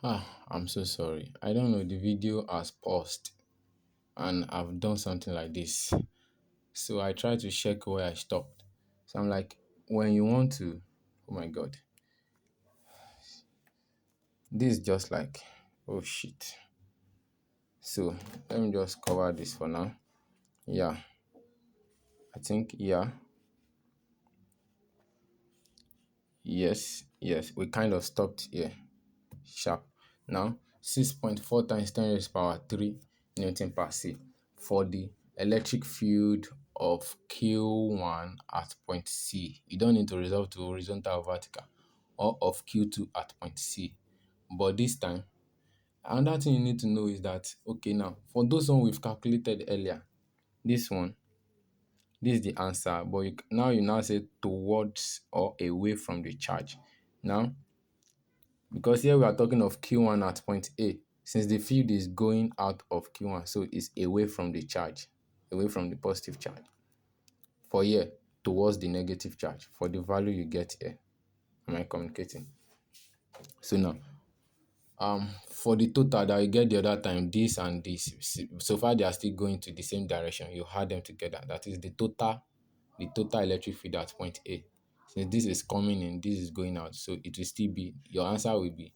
I'm so sorry. I don't know. The video has paused and I've done something like this. So I tried to check where I stopped. So I'm like, when you want to, oh my God, this is just like, oh shit. So let me just cover this for now. Yeah, I think, yeah, yes, we kind of stopped here. Sharp. Now, 6.4 times 10 raised power 3 Newton per C for the electric field of Q1 at point C. You don't need to resolve to horizontal or vertical, or of Q2 at point C. But this time, another thing you need to know is that, okay, now, for those one we've calculated earlier, this one, this is the answer, but now you now say towards or away from the charge. Now, because here we are talking of Q1 at point A, since the field is going out of Q1, so it's away from the charge, away from the positive charge. For here, towards the negative charge, for the value you get here. Am I communicating? So now, for the total that you get the other time, this and this, so far they are still going to the same direction. You add them together. That is the total electric field at point A. Since this is coming in, this is going out, so it will still be, your answer will be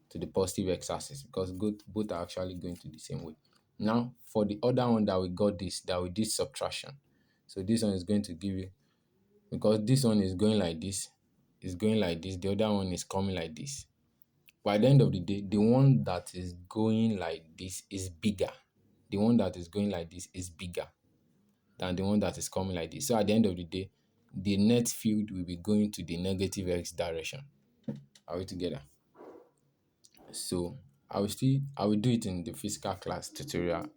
to the positive x-axis because both are actually going to the same way. Now, for the other one that we got this, that we did subtraction. So this one is going to give you, because this one is going like this, the other one is coming like this. By the end of the day, the one that is going like this is bigger. The one that is going like this is bigger than the one that is coming like this. So at the end of the day, the net field will be going to the negative x direction. Are we together? So I will do it in the physical class tutorial.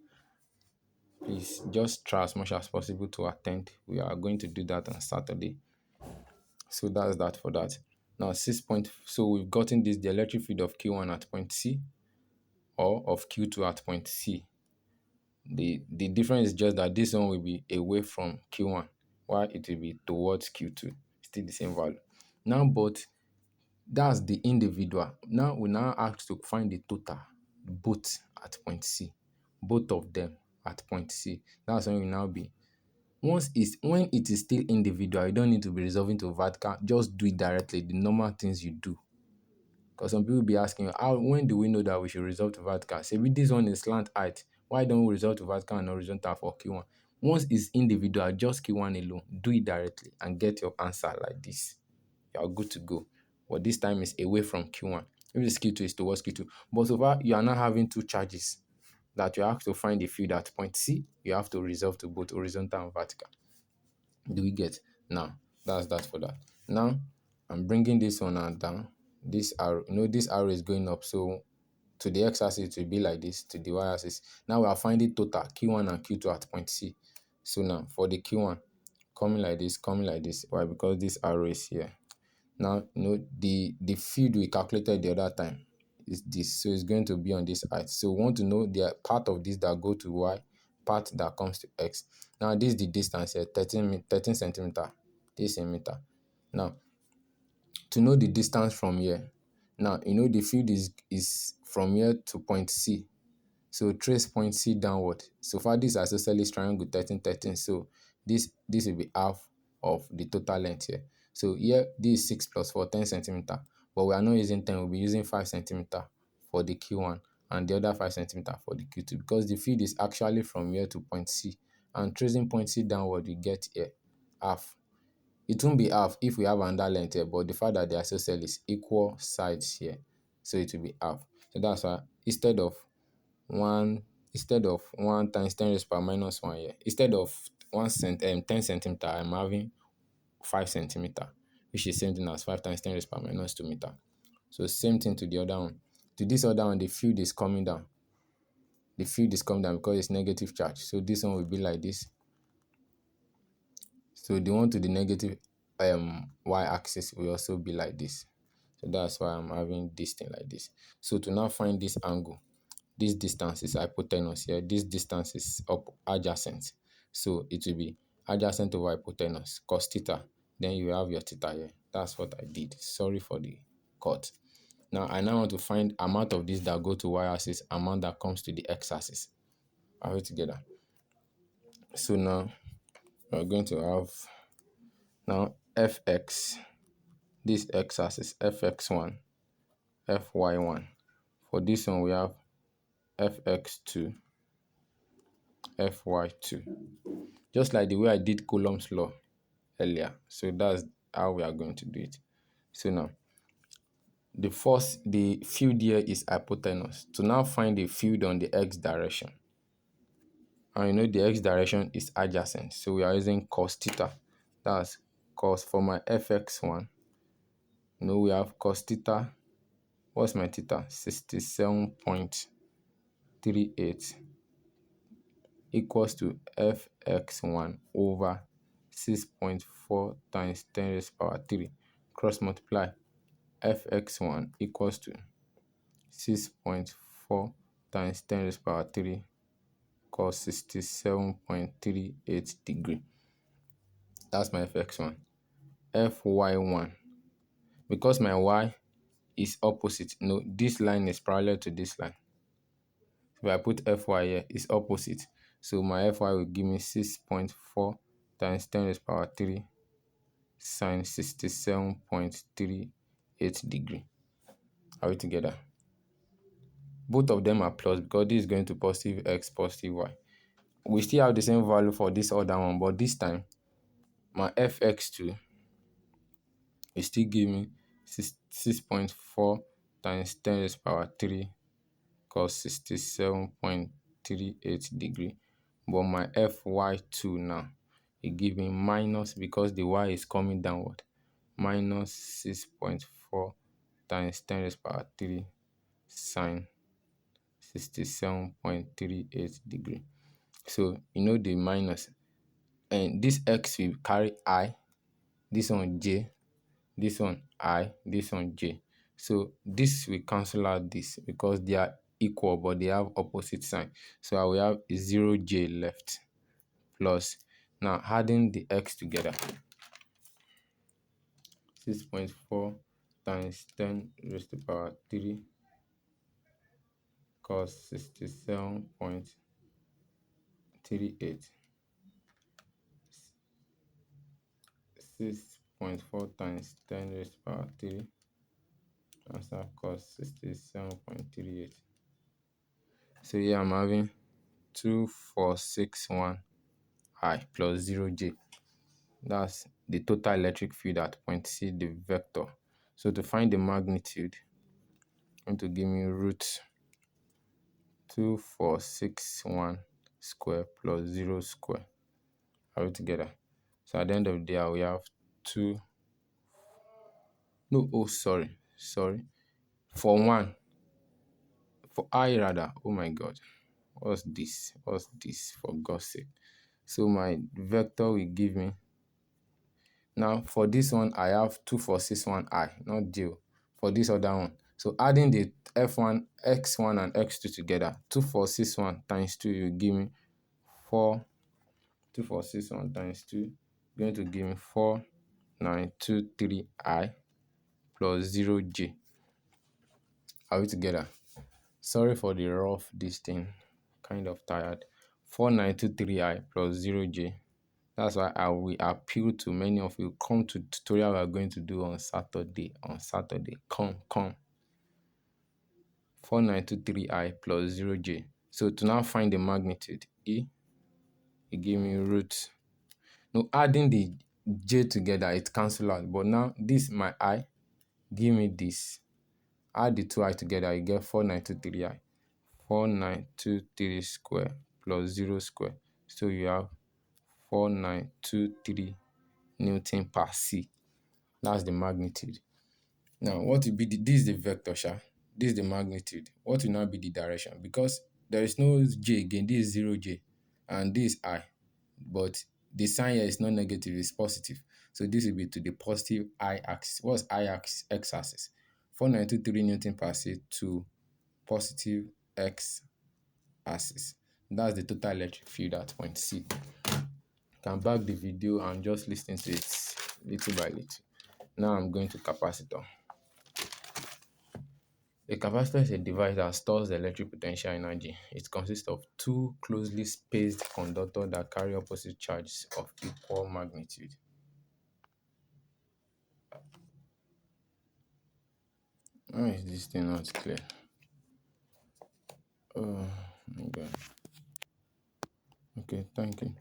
Please just try as much as possible to attend. We are going to do that on Saturday. So that's that for that. Now so we've gotten this, the electric field of Q1 at point C or of Q2 at point C. The difference is just that this one will be away from Q1 while it will be towards Q2. Still the same value. Now, but that's the individual. Now we now ask to find the total, both at point C, both of them at point C. That's when we now be. When it is still individual, you don't need to be resolving to vertical. Just do it directly, the normal things you do. Because some people will be asking, how when do we know that we should resolve to vertical? Say this one is slant height. Why don't we resolve to vertical and horizontal for Q1? Once it's individual, just Q1 alone. Do it directly and get your answer like this. You are good to go. But this time is away from Q1. If it's Q2, it's towards Q2. But so far, you are now having two charges that you have to find the field at point C. You have to resolve to both horizontal and vertical. Do we get? Now, that's that for that. Now, I'm bringing this one down. This arrow, this arrow is going up. So to the x-axis, it will be like this. To the y-axis. Now we are finding total Q1 and Q2 at point C. So now, for the Q1, coming like this, coming like this. Why? Because this arrow is here. Now, the field we calculated the other time is this. So it's going to be on this height. So we want to know the part of this that go to y, part that comes to x. Now, this is the distance here, 13 centimeter. This is a meter. Now, to know the distance from here, now, the field is from here to point C. So trace point C downward. So far, this isosceles triangle 13, 13. So this will be half of the total length here. So here, this is 6 plus 4, 10 centimeter. But we are not using 10, we'll be using 5 centimeter for the Q1 and the other 5 centimeter for the Q2 because the field is actually from here to point C. And tracing point C downward, we get here, half. It won't be half if we have another length here, but the fact that the isosceles equal sides here, so it will be half. So that's why instead of 1 times 10 raised power minus 1 here, instead of 10 centimeter, I'm having 5 centimeter, which is same thing as 5 times 10 raised power minus 2 meter. So same thing to the other one. To this other one, the field is coming down. The field is coming down because it's negative charge. So this one will be like this. So the one to the negative y-axis will also be like this. So that's why I'm having this thing like this. So to now find this angle, this distance is hypotenuse here. This distance is adjacent. So it will be adjacent over hypotenuse, cos theta. Then you have your theta here. That's what I did. Sorry for the cut. Now I now want to find amount of this that go to y-axis, amount that comes to the x-axis. Are we together? So now we're going to have now fx, this x-axis, fx1, fy1. For this one, we have fx2, fy2. Just like the way I did Coulomb's law earlier. So that's how we are going to do it. So now, the field here is hypotenuse. To now find the field on the x direction. And you know the x direction is adjacent. So we are using cos theta. That's cos for my fx1. You know, we have cos theta. What's my theta? 67.38 equals to fx1 over 6.4 times 10 raised to the power 3. Cross multiply. Fx1 equals to 6.4 times 10 raised to the power 3 cos 67.38 degree. That's my fx1. Fy1. Because my y is opposite. No, this line is parallel to this line. If I put fy here, it's opposite. So my fy will give me 6.4 times 10 raised to the power 3 sine 67.38 degree. Are we together? Both of them are plus because this is going to positive x, positive y. We still have the same value for this other one, but this time my fx2 is still giving me 6.4 times 10 raised to the power 3 cos 67.38 degree. But my fy2 now, it gives me minus, because the y is coming downward, minus 6.4 times 10 raised to the power 3 sine 67.38 degree. So you know the minus, and this x will carry I, this one j, this one I, this one j. So this will cancel out this because they are equal but they have opposite sign. So I will have 0j left plus, now adding the x together, 6.4 times 10 raised to the power 3 cos 67.38. 6.4 times 10 raised to the power 3 answer cos 67.38. So here I'm having 2461I plus 0j. That's the total electric field at point C, the vector. So to find the magnitude, I'm going to give me root 2461 square plus 0 square. Are we together? So at the end of the day, we have 2. No, oh, sorry. For 1. For I rather. Oh my God. What's this? For God's sake? So my vector will give me. Now for this one, I have 2461I, not J. For this other one. So adding the F1, X1 and X2 together, 2461 times 2 will give me 4. 2461 times 2 going to give me 4923I plus 0j. Are we together? Sorry for the rough this thing. Kind of tired. 4923I plus 0j. That's why I will appeal to many of you. Come to tutorial we are going to do on Saturday. Come. 4923I plus 0j. So to now find the magnitude, it give me root. Now adding the j together, it cancel out. But now this, my I, give me this. Add the two I together, you get 4923I. 4923 square plus 0 square. So you have 4923 Newton per C. That's the magnitude. Now, what will be this is the vector, sha. This is the magnitude. What will now be the direction? Because there is no j again. This is 0j. And this is I. But the sign here is not negative, it's positive. So this will be to the positive I-axis. What's I-axis? X-axis. 4923 Newton per C to positive X-axis. That's the total electric field at point C. You can back the video and just listen to it little by little. Now I'm going to capacitor. A capacitor is a device that stores the electric potential energy. It consists of two closely spaced conductors that carry opposite charges of equal magnitude. Why is this thing not clear? Oh my god. Okay, thank you.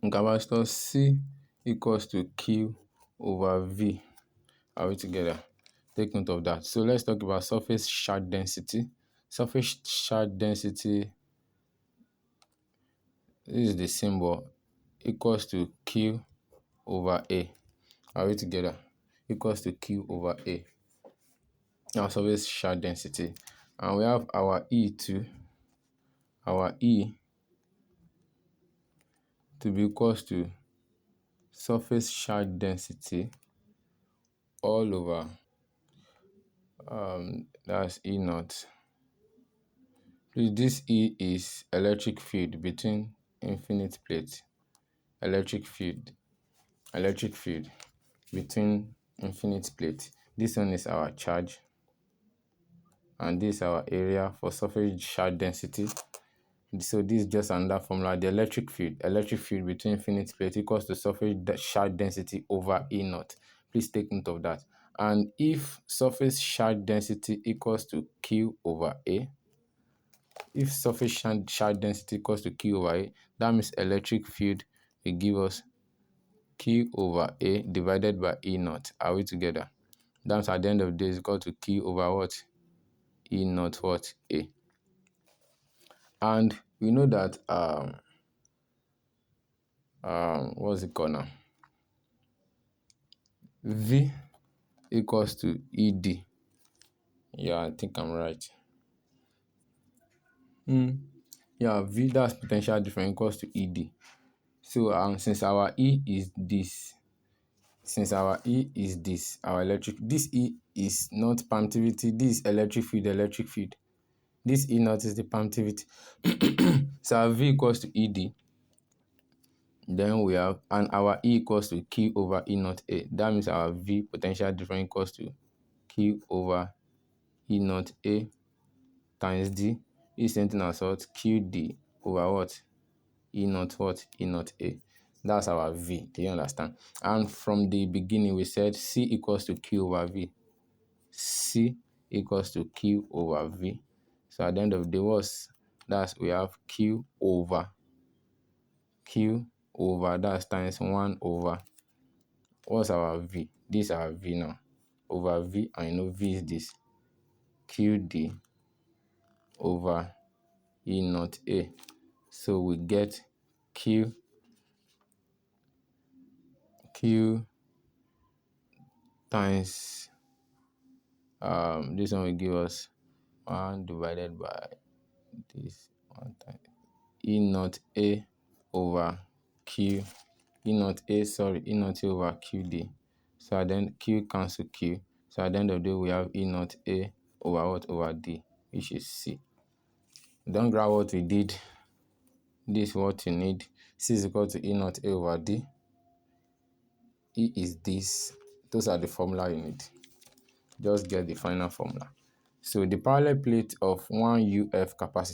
In capacitor, C equals to Q over V. Are we together? Take note of that. So let's talk about surface charge density. Surface charge density, this is the symbol, equals to Q over A. Are we together? Equals to Q over A. Now surface charge density. And we have our E to be equals to surface charge density all over that's E naught. Please, this E is electric field between infinite plates. Electric field between infinite plates. This one is our charge, and this is our area for surface charge density. So this is just another formula. The electric field between infinite plates equals to surface charge density over E naught. Please take note of that. And if surface charge density equals to Q over A, if surface charge density equals to Q over A, that means electric field will give us Q over A divided by E naught. Are we together? That's at the end of the day is equal to Q over what? E naught what? A. And we know that what's it called now? V equals to ED. Yeah, I think I'm right. Yeah, V, that's potential difference, equals to ED. So since our E is this, our electric, this E is not permittivity, this is electric field. This E naught is the permittivity. So our V equals to ED. Then we have, and our E equals to Q over E naught A. That means our V potential difference equals to Q over E naught A times D is something as what? QD over what? E naught what? E naught A. That's our V. Do you understand? And from the beginning, we said C equals to Q over V. C equals to Q over V. So at the end of the day, we have Q over, that's times 1 over, what's our V? This is our V now. Over V, and you know V is this. QD over E naught A. So we get Q times this one will give us 1 divided by this 1 time E naught A over Q. E naught A over QD. So then Q cancel Q. So at the end of the day, we have E naught A over what? Over D, which is C. Don't grab what we did. This is what you need. C is equal to E naught A over D. E is this. Those are the formula you need. Just get the final formula. So the parallel plate of 1 UF capacitor